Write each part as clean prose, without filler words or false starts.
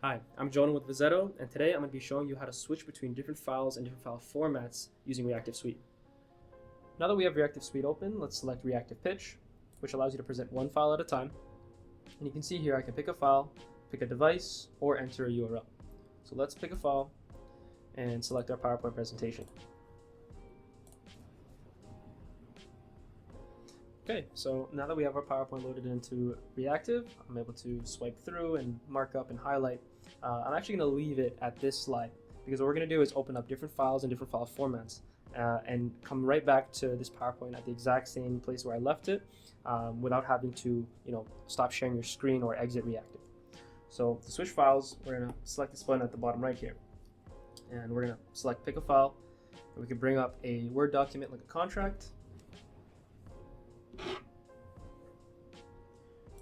Hi, I'm Jonah with Vizzetto, and today I'm going to be showing you how to switch between different files and different file formats using Reactiv SUITE. Now that we have Reactiv SUITE open, let's select Reactiv Pitch, which allows you to present one file at a time. And you can see here I can pick a file, pick a device, or enter a URL. So let's pick a file and select our PowerPoint presentation. Okay, so now that we have our PowerPoint loaded into Reactiv, I'm able to swipe through and mark up and highlight. I'm actually going to leave it at this slide because what we're going to do is open up different files and different file formats and come right back to this PowerPoint at the exact same place where I left it without having to stop sharing your screen or exit Reactiv. So to switch files, we're going to select this button at the bottom right here, and we're going to select pick a file. And we can bring up a Word document like a contract.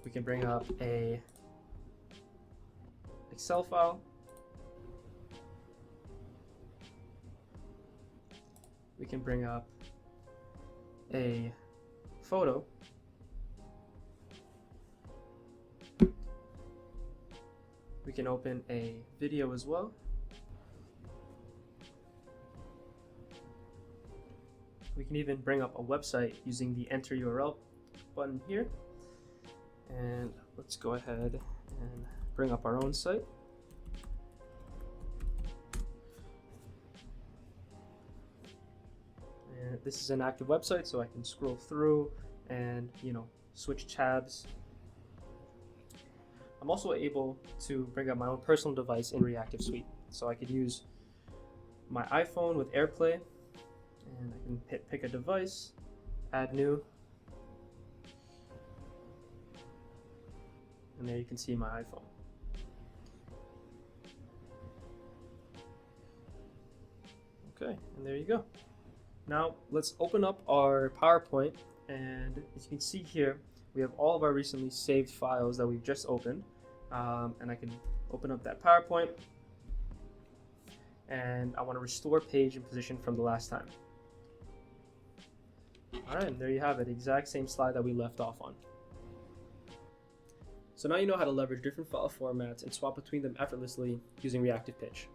We can bring up a Excel file. We can bring up a photo. We can open a video as well. We can even bring up a website using the Enter URL button here. And let's go ahead and bring up our own site. And this is an active website, so I can scroll through and switch tabs. I'm also able to bring up my own personal device in Reactiv SUITE. So I could use my iPhone with AirPlay, and I can pick a device, add new, and there you can see my iPhone. Okay, and there you go. Now let's open up our PowerPoint, and as you can see here, we have all of our recently saved files that we've just opened, and I can open up that PowerPoint, and I want to restore page and position from the last time. Alright, and there you have it, exact same slide that we left off on. So now you know how to leverage different file formats and swap between them effortlessly using Reactiv Pitch.